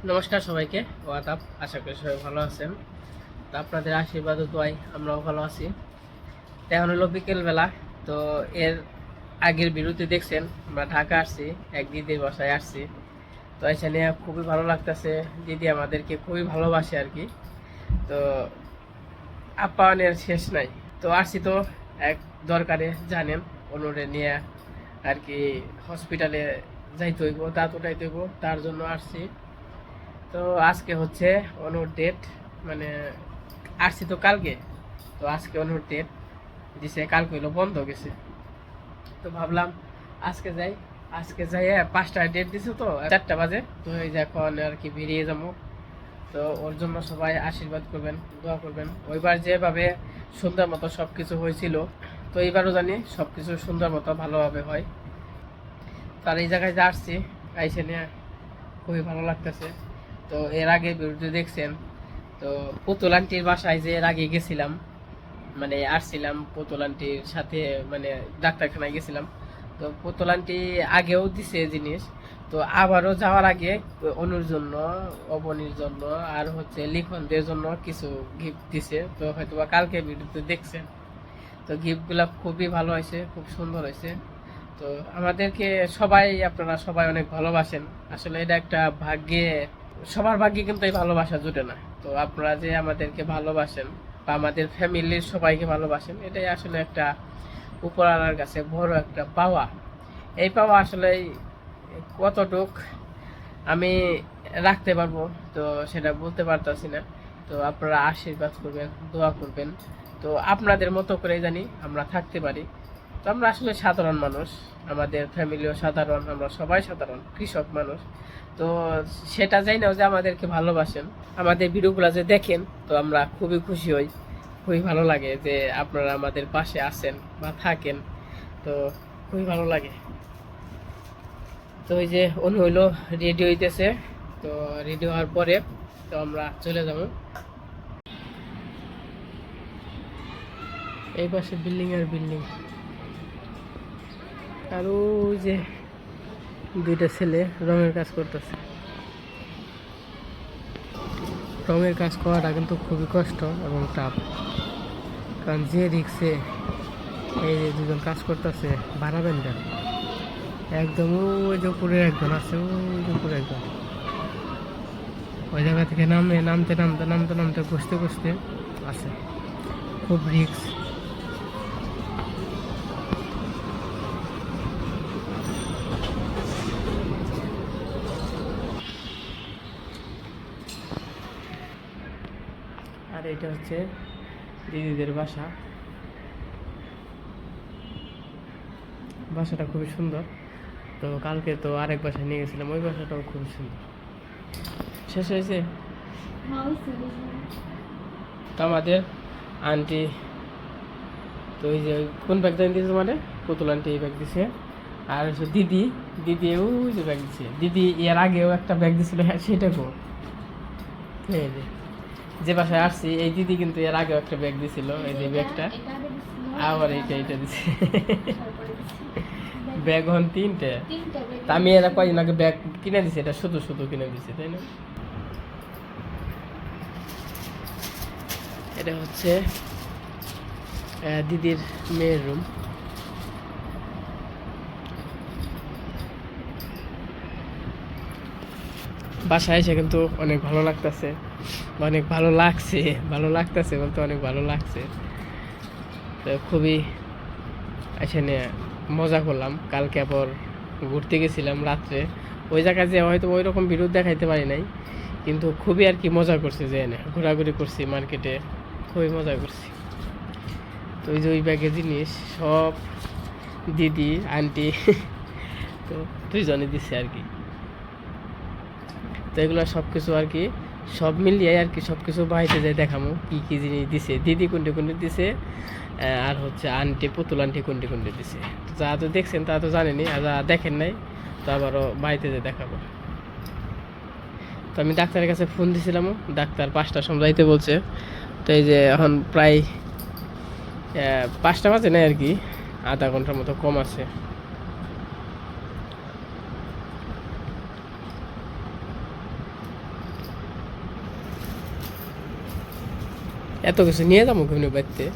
নমস্কার সবাইকে, আদাব। আশা করি সবাই ভালো আছেন। তো আপনাদের আশীর্বাদ ও দোয়ায় আমরাও ভালো আছি। তো এখন হলো বিকেলবেলা। তো এর আগের ভিডিওতে দেখছেন আমরা ঢাকা আসছি, এক দিদির বাসায় আসছি। তো এখানে খুবই ভালো লাগতেছে, দিদি আমাদেরকে খুবই ভালোবাসে আর কি। তো আপ্যায়নের শেষ নাই। তো আসছি তো এক দরকারে, জানেন, অনুরে নিয়ে আর কি হসপিটালে যাইতে হইব, দাঁত উঠাইতে হইব, তার জন্য আসছি। তো আজকে হচ্ছে অনুর ডেট, মানে আসছি তো কালকে। তো আজকে অনুর ডেট দিছে, কালকে হইলো বন্ধ গেছে। তো ভাবলাম আজকে যাই। আজকে যাই 5টায় ডেট দিছে, তো 4টা বাজে। তো এই যে এখন আর কি বেরিয়ে যাবো। তো ওর জন্য সবাই আশীর্বাদ করবেন, দোয়া করবেন। ওইবার যেভাবে সুন্দর মতো সব কিছু হয়েছিল, তো এইবারও জানি সব কিছু সুন্দর মতো ভালোভাবে হয়। তার এই জায়গায় যা আসছি, আইসে নিয়ে খুবই ভালো লাগতেছে। তো এর আগে ভিডিওতে দেখছেন, তো পুতুল আন্টির বাসায় যে এর আগে গেছিলাম, মানে আসছিলাম পুতুল আন্টির সাথে, মানে ডাক্তারখানায় গেছিলাম। তো পুতুল আন্টি আগেও দিছে জিনিস। তো আবারও যাওয়ার আগে অনুর জন্য, অবনীর জন্য, আর হচ্ছে লিখনদের জন্য কিছু গিফট দিছে। তো হয়তো বা কালকে ভিডিওতে দেখছেন। তো গিফটগুলো খুবই ভালো হয়েছে, খুব সুন্দর হয়েছে। তো আমাদেরকে সবাই, আপনারা সবাই অনেক ভালোবাসেন। আসলে এটা একটা ভাগ্যে, সবার ভাগ্যে কিন্তু এই ভালোবাসা জুটে না। তো আপনারা যে আমাদেরকে ভালোবাসেন বা আমাদের ফ্যামিলির সবাইকে ভালোবাসেন, এটাই আসলে একটা উপরওয়ালার কাছে বড় একটা পাওয়া। এই পাওয়া আসলে কতটুক আমি রাখতে পারবো, তো সেটা বলতে পারতাছি না। তো আপনারা আশীর্বাদ করবেন, দোয়া করবেন। তো আপনাদের মতো করে জানি আমরা থাকতে পারি। তো আমরা আসলে সাধারণ মানুষ, আমাদের ফ্যামিলিও সাধারণ, আমরা সবাই সাধারণ কৃষক মানুষ। তো সেটা যাই না যে আমাদেরকে ভালোবাসেন, আমাদের ভিডিওগুলো যে দেখেন, তো আমরা খুবই খুশি হই, খুবই ভালো লাগে যে আপনারা আমাদের পাশে আছেন বা থাকেন। তো খুবই ভালো লাগে। তো ওই যে অনু হইলো রেডি হইতেছে। তো রেডি হওয়ার পরে তো আমরা চলে যাব। এই পাশে বিল্ডিং আর বিল্ডিং, আর ওই যে দুইটা ছেলে রঙের কাজ করতেছে। রঙের কাজ করাটা কিন্তু খুবই কষ্ট এবং টাফ, কারণ যে রিক্সে এই যে দুজন কাজ করতেছে বাড়াবেন কেন, একদম ওই যে উপরে একজন আছে, ওই যে উপরে একজন ওই জায়গা থেকে নামে নামতে নামতে নামতে নামতে বসতে বসতে আছে, খুব রিক্স। আর এটা হচ্ছে দিদিদের বাসা। বাসাটা খুবই সুন্দর। তো কালকে তো আরেক বাসায় নিয়ে গেছিলাম, ওই বাসাটাও খুব সুন্দর। শেষ হয়েছে। তো আমাদের আন্টি, তো ওই যে কোন ব্যাগটা দিয়েছে, মানে পুতুল আন্টি এই ব্যাগ দিছে। আর হচ্ছে দিদি, দিদি ওই যে ব্যাগ দিছে। দিদি এর আগেও একটা ব্যাগ দিছিল, হ্যাঁ সেটাকেও এই যে বাসায় আসছি, এই দিদি কিন্তু এর আগেও একটা ব্যাগ দিছিল, এই যে ব্যাগটা। আবার এইটা দিছে। ব্যাগ হন 3টে। তা আমি এরা কয়দিন আগে ব্যাগ কিনে দিছি, এটা শুধু শুধু কিনে দিছি, তাই না? এটা হচ্ছে দিদির মেয়ের রুম। বাসায় এসে কিন্তু অনেক ভালো লাগতেছে, অনেক ভালো লাগছে, ভালো লাগতেছে বলতে অনেক ভালো লাগছে। তো খুবই এখানে মজা করলাম। কালকে আবার ঘুরতে গেছিলাম রাত্রে, ওই জায়গায় যে হয়তো ওই রকম ভিডিও দেখাইতে পারি নাই, কিন্তু খুবই আর কি মজা করছি, যে এনে ঘোরাঘুরি করছি মার্কেটে, খুবই মজা করছি। তো ওই যে ওই ব্যাগের জিনিস সব দিদি আন্টি তো দুইজনে দিচ্ছে আর কি। তো এগুলো সব কিছু আর কি সব মিলিয়ে আর কি সব কিছু বাড়িতে যাই দেখামো কী কী জিনিস দিছে, দিদি কোনটি কোনটি দিছে, আর হচ্ছে আন্টি পুতুল আন্টি কোনটি কোনটি দিছে। তো যা তো দেখছেন তা তো জানেনি, আর যা দেখেন নাই তো আবারও বাড়িতে যেয়ে দেখাবো। তো আমি ডাক্তারের কাছে ফোন দিছিলাম, ডাক্তার 5টার সময় যাইতে বলছে। তো এই যে এখন প্রায় 5টা বাজে না আর কি, আধা ঘন্টার মতো কম আছে। এত কিছু নিয়ে যাবো কেমনি বাড়িতে?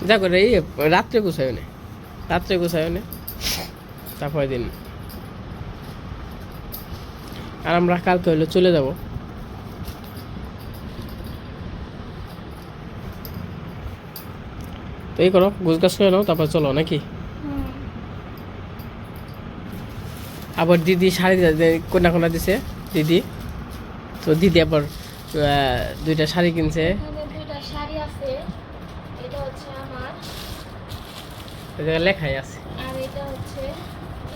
যা করে এই রাত্রে গুছায় না, রাত্রে গুছায় না, তারপরে দিন। আর আমরা কালকে হইলে চলে যাব। তো এই করো, গুছ গাছ করে নাও, তারপর চলো নাকি? আবার দিদি শাড়ি কোনা কোনা দিছে দিদি, তো দিদি আবার 2টা শাড়ি কিনছে। দুইটা শাড়ি আছে, এটা হচ্ছে আমার, এই জায়গায় লেখাই আছে, আর এটা হচ্ছে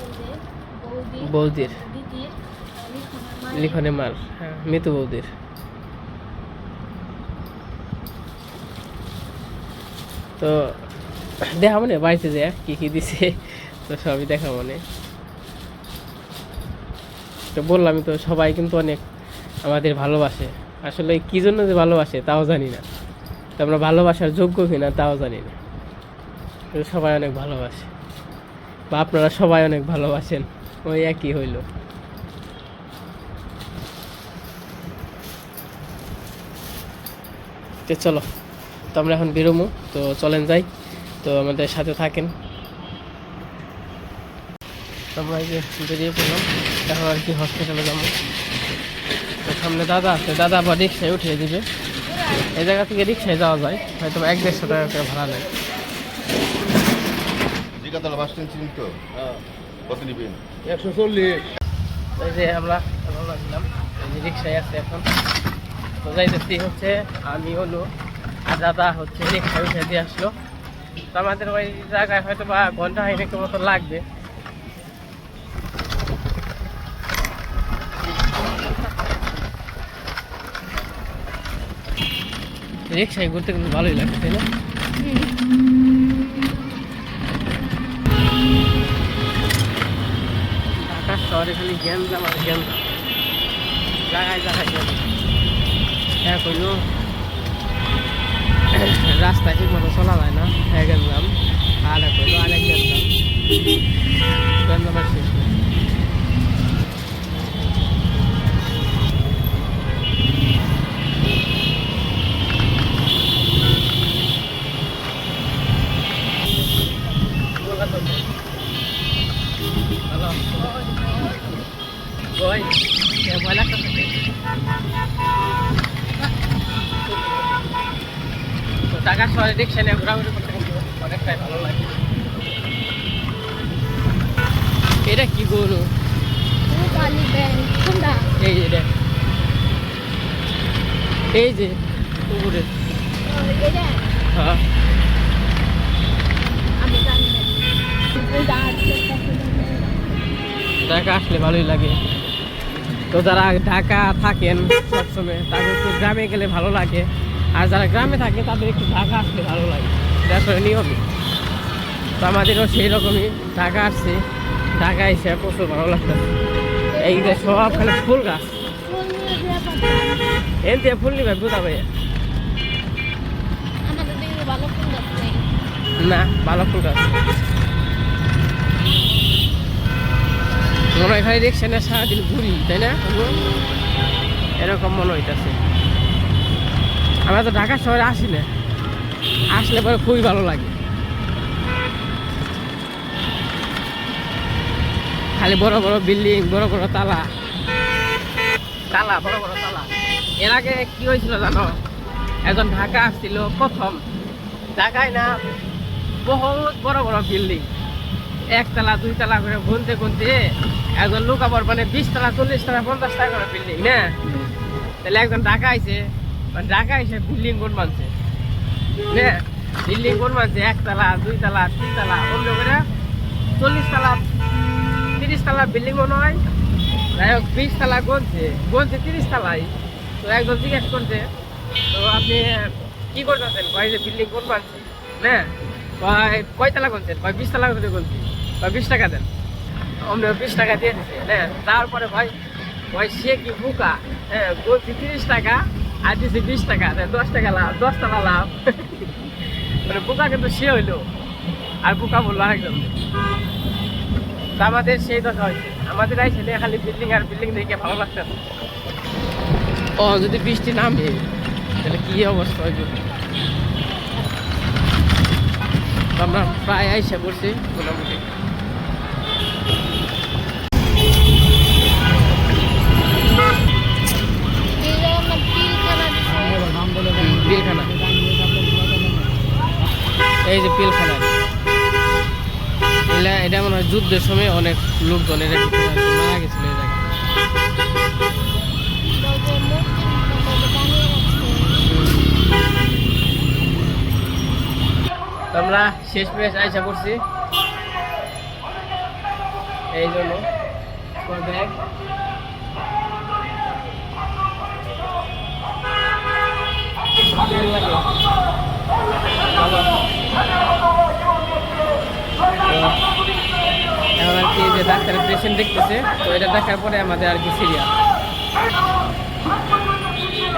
এই যে বৌদির, দিদির লিখনে মাল, হ্যাঁ মিতু বৌদির। তো দেখা মনে বাড়িতে যায় কি কি দিছে, তো সবই দেখা মনে। তো বললামই তো, সবাই কিন্তু অনেক আমাদের ভালোবাসে। আসলে কি জন্য যে ভালোবাসে তাও জানি না, তো আমরা ভালোবাসার যোগ্য কিনা তাও জানি না। তো সবাই অনেক ভালোবাসে, বা আপনারা সবাই অনেক ভালোবাসেন, ওই একই হইল। তো চলো, তো আমরা এখন বেরোবো, তো চলেন যাই, তো আমাদের সাথে থাকেন। তো আমরা এই যে বেরিয়ে পড়লাম, এখন আর কি হসপিটালে যাবো। তো সামনে দাদা আছে, দাদা আবার রিক্সায় উঠিয়ে দিবে। এই জায়গা থেকে রিক্সায় যাওয়া যায়, হয়তো 100-150 টাকা করে ভাড়া নেয়। বাস স্ট্যান্ড চিনি তো, কত নিবেন? 140। এই যে আমরা রওনা দিলাম, এই যে রিক্সায় আছে এখন। তো যাইতেছি হচ্ছে আমি হলো, আর দাদা হচ্ছে রিক্সায় উঠে দিয়ে আসলো। তো আমাদের ওই জায়গায় হয়তো বা ঘন্টা খানেক মতো লাগবে। রিক্সায় ঘুরতে কিন্তু ভালোই লাগছে, তাই না? ঢাকা শহরে খালি গ্যাঞ্জাম আর গ্যাঞ্জাম, জায়গায় জায়গায় গ্যাঞ্জাম। হ্যাঁ কইলো রাস্তায় ঠিক মতো চলা যায় না, হ্যাঁ গ্যাঞ্জাম। আর কইলো আরেক গ্যাঞ্জাম, গ্যাঞ্জামের শেষ নেই। Rồi, kèo quay lắc đó. তো ঢাকা শহরে রিক্সা ঘোরাঘুরি করতে কিন্তু অনেকটাই ভালো লাগে। এটা কি গরু? এই যে দেখ, এই যে উপরে, হ্যাঁ ঢাকা আসলে ভালোই লাগে। তো যারা ঢাকা থাকেন সবসময়, তাদের একটু গ্রামে গেলে ভালো লাগে, আর যারা গ্রামে থাকে তাদের একটু ঢাকা আসলে ভালো লাগে, এটা আসলে নিয়মই। তো আমাদেরও সেই রকমই, ঢাকা আসছে, ঢাকা এসে প্রচুর ভালো লাগতেছে। এই যে সব খালি ফুল গাছ, এন দিয়ে ফুল নিবে বুঝা ভাই না, ভালো ফুল গাছ মনে হয় খালি রিক্সা না সারাদিন ঘুরি, তাই না? এরকম মনে হইতেছে। আমরা তো ঢাকা শহরে আসি না, আসলে পরে খুবই ভালো লাগে। খালি বড় বড় বিল্ডিং, বড় বড় তালা, তালা বড় বড় তালা। এর আগে কি হয়েছিল জানো, একজন ঢাকা আসছিল প্রথম, ঢাকায় না বহুত বড় বড় বিল্ডিং, 1 তলা 2 তলা করে গুনতে গুনতে একজন লোক আবার মানে 20 তলা 40 তলা 50 তলা করে বিল্ডিং না। তাহলে একজন ঢাকা আইছে, ঢাকা এসে বিল্ডিং কোন মানছে না, বিল্ডিং কোন মানছে 1 তলা 2 তলা 3 তলা অন্য করে 40 তলা 30 তলা বিল্ডিং মনে হয়। যাই হোক 20 তলা গুনছে 30 তলাই। তো একজন জিজ্ঞেস করছে, তো আপনি কি করতেছেন? কয় যে বিল্ডিং কোন মানছে না, কয় তলা গুনছেন? 20 তলা করে গুনছি। 20 টাকা দেন। অন্য 20 টাকা দিয়ে দিচ্ছে। হ্যাঁ, তারপরে ভাই সে কি বোকা, হ্যাঁ বলছি 30 টাকা, আর দিছি 20 টাকা, 10 টাকা লাভ, 10 টাকা লাভ। মানে বোকা কিন্তু সে হইলো, আর বোকা বললো আরেকজন। তো আমাদের সেই দশা হয়েছে, আমাদের আইসে খালি বিল্ডিং আর বিল্ডিং দেখে ভালো লাগছে। ও যদি বৃষ্টি নামে তাহলে কি অবস্থা হইব। আমরা প্রায় আইসা পড়ছি মোটামুটি। পিলখানা, এই যে পিলখানা, এটা মনে হয় যুদ্ধের সময় অনেক লোকজন এটা মারা গেছিল এই জায়গায়। আমরা শেষ পেশ আইসা করছি, এই জন্য ব্যাগ এখন আর কি যে ডাক্তারের পেশেন্ট দেখতেছে, তো এটা দেখার পরে আমাদের আর কি সিরিয়াস।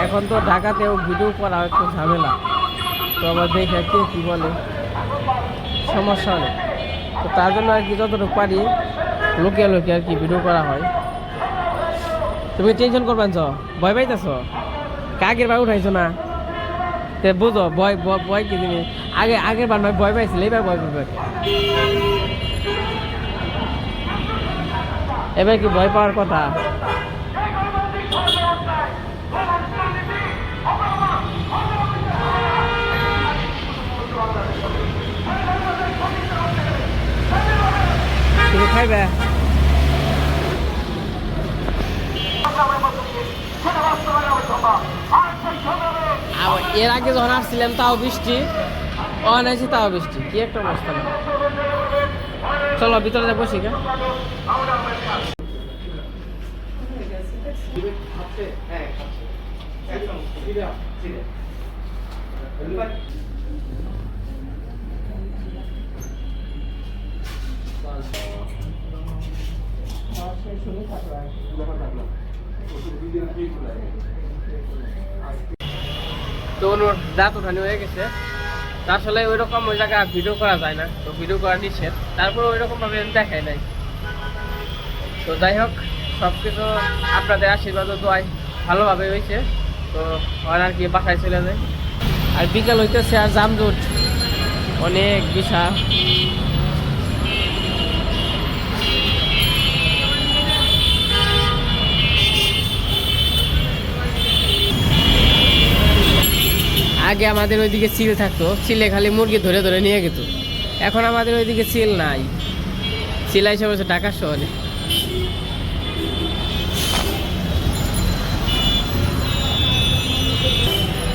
এখন তো ঢাকাতেও ভিডিও করা একটু ঝামেলা, তো আবার দেখে কে কী বলে, সমস্যা নেই। তো তার জন্য আর কি যতটুকু পারি লোকে লোকে আর কি ভিডিও করা হয়। তুমি টেনশন করবেন চ, ভয় পাইতেছ, কাকের বার উঠাইছো না, তে বুঝো ভয় ভয় কি জিনিস। আগের বার নয় ভয় পাইছিল, এবার ভয় পাবে, এবার কি ভয় পাওয়ার কথা। তুমি খাইবে? এর আগে যখন আসছিলাম তাও বৃষ্টি, অনাইছি তাও বৃষ্টি, কি একটা অবস্থা না। চলো ভিতরে বসি গে। তো ওর দাঁত ওঠানি হয়ে গেছে, আসলে ওই রকম ওই জায়গায় ভিডিও করা যায় না, তো ভিডিও করা নিষেধ, তারপরে ওই রকম ভাবে দেখাই নাই। তো যাই হোক, সব কিছু আপনাদের আশীর্বাদ দোয়াই ভালোভাবে হয়েছে। তো আর কি বাসায় চলে যায়, আর বিকাল হইতেছে, আর জামজট অনেক বিশাল। আগে আমাদের ওইদিকে চিল থাকতো, চিলে খালি মুরগি ধরে ধরে নিয়ে যেত, এখন আমাদের ওইদিকে চিল নাই, চিল এসে বসে ঢাকা শহরে।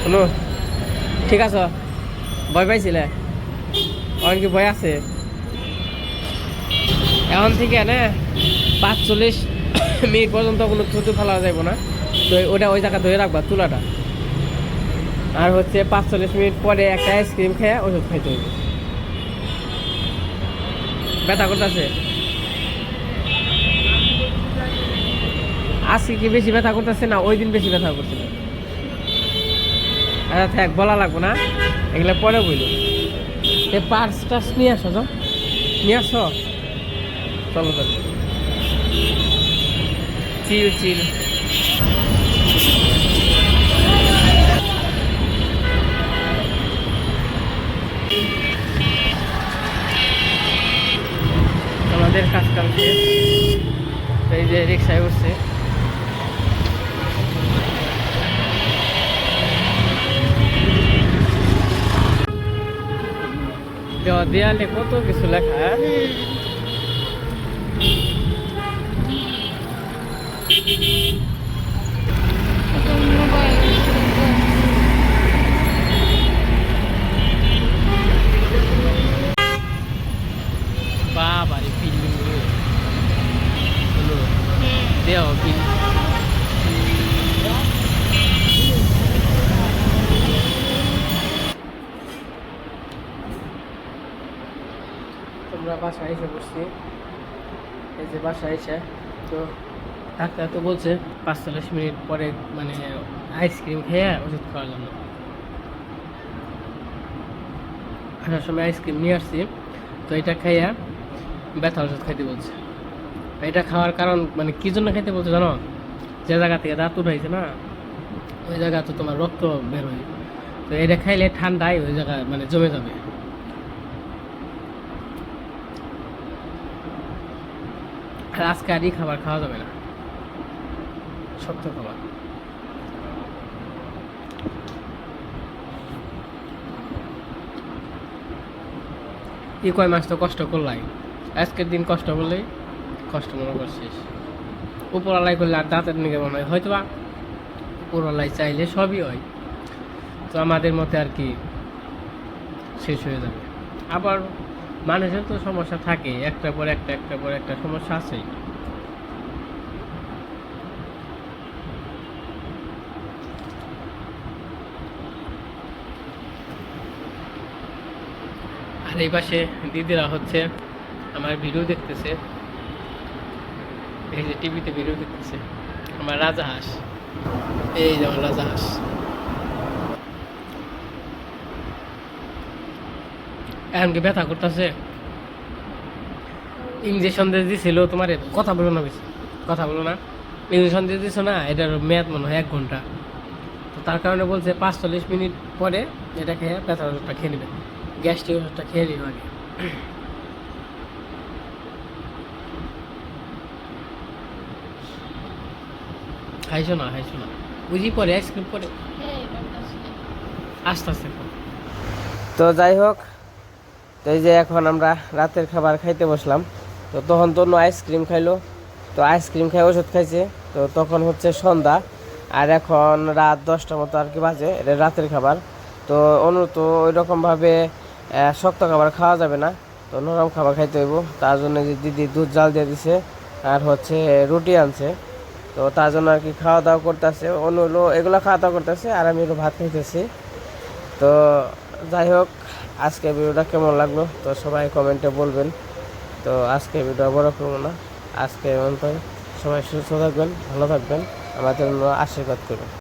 হলো ঠিক আছে, ভয় পাইছিলে? অনেক কি ভয় আছে? এখন থেকে না 45 মিনিট পর্যন্ত কোনো থুতু ফেলা যাইব না, তো ওটা ওই জায়গা ধরে রাখবা তুলাটা, আর হচ্ছে 45 মিনিট পরে একটা আইসক্রিম খেয়ে ওষুধ খাইতে হইবে। ব্যথা করতেছে? আজকে কি বেশি ব্যথা করতেছে না ওই দিন বেশি ব্যথা করছিল? আচ্ছা থাক, বলা লাগবো না, এগুলো পরে বইল। এই পার্স টার্স নিয়ে আসো, তো নিয়ে আসো, চলো তাহলে। চিল চিল। আমাদের কাজ কাম শেষ, এই যে রিক্সায় উঠছে। দেয়ালে কত কিছু লেখা, বাবারে বিল্ডিং দেও বিল্ডিং। তোমরা বাসায় এসে বসছি, এই যে বাসায় এসে, তো ডাক্তার তো বলছে 45 মিনিট পরে মানে আইসক্রিম খেয়ে ওষুধ খাওয়ার জন্য। আসার সময় আইসক্রিম নিয়ে আসছি, তো এটা খাইয়া ব্যথা ওষুধ খাইতে বলছে। এটা খাওয়ার কারণ মানে কি জন্য খাইতে বলছে জানো? যে জায়গা থেকে দাঁত উঠাইছে না, ওই জায়গা তো তোমার রক্ত বের হয়, তো এটা খাইলে ঠান্ডায় ওই জায়গা মানে জমে যাবে। আর আজকে আর খাবার খাওয়া যাবে না, শক্ত খাবার। কয় মাস তো কষ্ট করলাই, আজকের দিন কষ্ট করলেই কষ্ট মনে করছিস। উপরওয়ালাই করলে আর দাঁতের নিকে মনে হয় হয়তো বা উপরওয়ালাই চাইলে সবই হয়, তো আমাদের মতে আর কি শেষ হয়ে যাবে। আবার মানুষের তো সমস্যা থাকে, একটা পর একটা সমস্যা আছেই। আর এই পাশে দিদিরা হচ্ছে আমার ভিডিও দেখতেছে, এই যে টিভিতে ভিডিও দেখতেছে। আমার রাজাহাঁস, এই যে আমার রাজাহাঁস। এখন কি ব্যথা করতেছে? ইঞ্জেকশন দিয়ে দিছিল তোমার, কথা বলো না বেশি, কথা বলো না। ইঞ্জেকশন দিয়ে দিছো না, এটার মেয়াদ মনে হয় 1 ঘন্টা, তো তার কারণে বলছে 45 মিনিট পরে এটা খেয়ে ব্যথা ওষুধটা খেয়ে নেবে, গ্যাস্ট্রিক ওষুধটা খেয়ে নিও আগে। হাইছো না বুঝি পরে আইসক্রিম পরে আস্তে আস্তে। তো যাই হোক, তো এই যে এখন আমরা রাতের খাবার খাইতে বসলাম। তো তখন তো আইসক্রিম খাইলো, তো আইসক্রিম খাই ওষুধ খাইছে, তো তখন হচ্ছে সন্ধ্যা, আর এখন রাত 10টার মতো আর কি বাজে। এটা রাতের খাবার, তো তো ওই রকমভাবে শক্ত খাবার খাওয়া যাবে না, তো নরম খাবার খাইতে হইব। তার জন্য যে দিদি দুধ জাল দিয়ে দিছে আর হচ্ছে রুটি আনছে, তো তার জন্য আর কি খাওয়া দাওয়া করতেছে। হলো এগুলো খাওয়া দাওয়া করতেছে, আর আমি ভাত খাইতেছি। তো যাই হোক, আজকে ভিডিওটা কেমন লাগলো তো সবাই কমেন্টে বলবেন। তো আজকে ভিডিও বড় করবো না, আজকে সবাই সুস্থ থাকবেন, ভালো থাকবেন, আমাদের জন্য আশীর্বাদ করবেন।